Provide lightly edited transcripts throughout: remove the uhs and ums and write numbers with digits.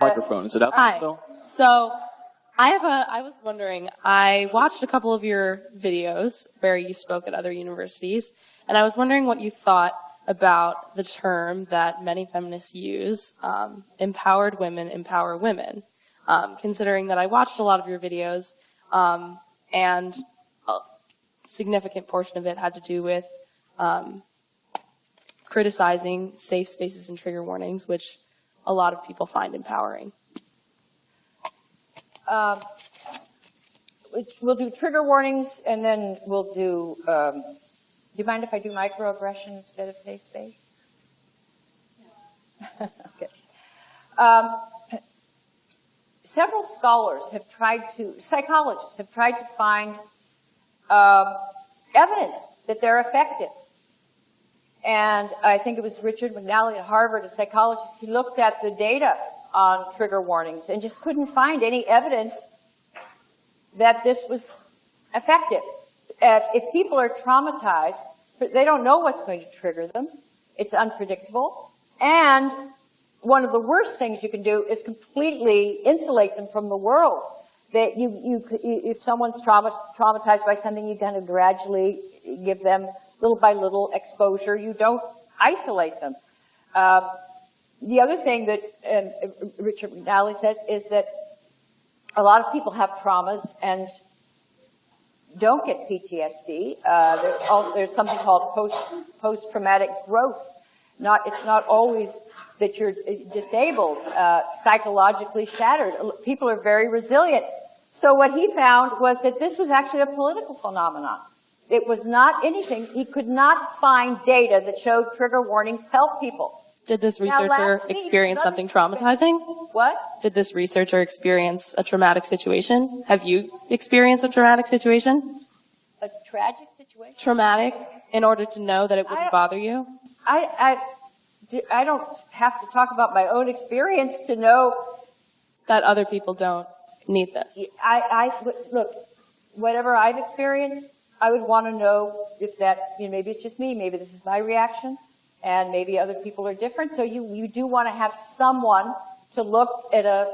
Microphone, is it up Hi. still? So, I was wondering, I watched a couple of your videos where you spoke at other universities, and I was wondering what you thought about the term that many feminists use, empowered women empower women. Considering that I watched a lot of your videos, and a significant portion of it had to do with criticizing safe spaces and trigger warnings, which a lot of people find empowering. We'll do trigger warnings, and then we'll do, do you mind if I do microaggression instead of safe space? Okay. Several scholars have tried to, psychologists have tried to find evidence that they're effective. And I think it was Richard McNally at Harvard, a psychologist, he looked at the data on trigger warnings and just couldn't find any evidence that this was effective. If people are traumatized, they don't know what's going to trigger them. It's unpredictable. And one of the worst things you can do is completely insulate them from the world. That if someone's traumatized by something, you kind of gradually give them little by little exposure. You don't isolate them. The other thing that Richard McNally said is that a lot of people have traumas and don't get PTSD. There's something called post-traumatic growth. It's not always that you're disabled, psychologically shattered. People are very resilient. So what he found was that this was actually a political phenomenon. It was not anything. He could not find data that showed trigger warnings help people. Did this researcher experience something traumatizing? What? Did this researcher experience a traumatic situation? Have you experienced a traumatic situation? A tragic situation? Traumatic, in order to know that it wouldn't bother you? I don't have to talk about my own experience to know that other people don't need this. Look, whatever I've experienced, I would want to know if that, maybe it's just me, maybe this is my reaction, and maybe other people are different. So you do want to have someone to look at a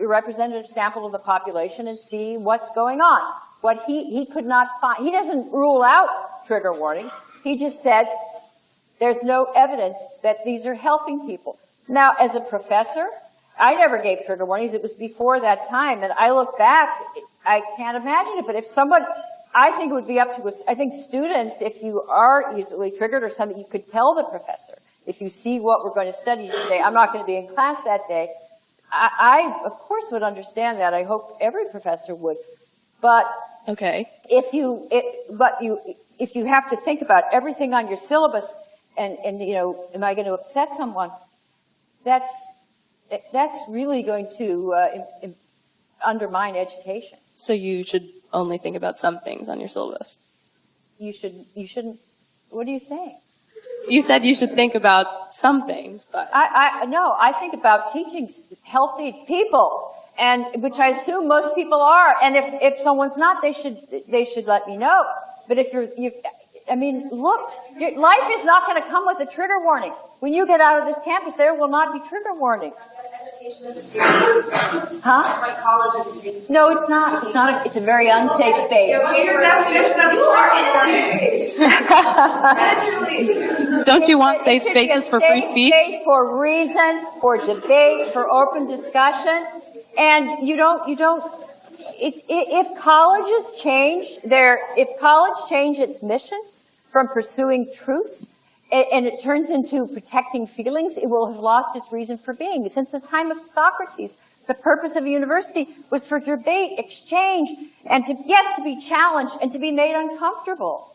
representative sample of the population and see what's going on. What he could not find, he doesn't rule out trigger warnings. He just said there's no evidence that these are helping people. Now, as a professor, I never gave trigger warnings. It was before that time, and I look back, I can't imagine it. But if someone, I think it would be up to us. I think students, if you are easily triggered or something, you could tell the professor. If you see what we're going to study, you say, I'm not going to be in class that day. I of course, would understand that. I hope every professor would. But okay, if you have to think about everything on your syllabus, and am I going to upset someone? That's really going to undermine education. So you should only think about some things on your syllabus. You shouldn't. What are you saying? You said you should think about some things, but no, I think about teaching healthy people, and which I assume most people are. And if someone's not, they should let me know. But if I mean, look, life is not going to come with a trigger warning. When you get out of this campus, there will not be trigger warnings. Education is a safe space. Huh? Right, college is a safe space. No, it's not. It's not. It's a very unsafe space. Your definition of you are in a safe space. Naturally. Don't you want safe spaces for free speech? Safe space for reason, for debate, for open discussion, and you don't. If colleges change its mission from pursuing truth, and it turns into protecting feelings, it will have lost its reason for being. Since the time of Socrates, the purpose of a university was for debate, exchange, and to be challenged and to be made uncomfortable.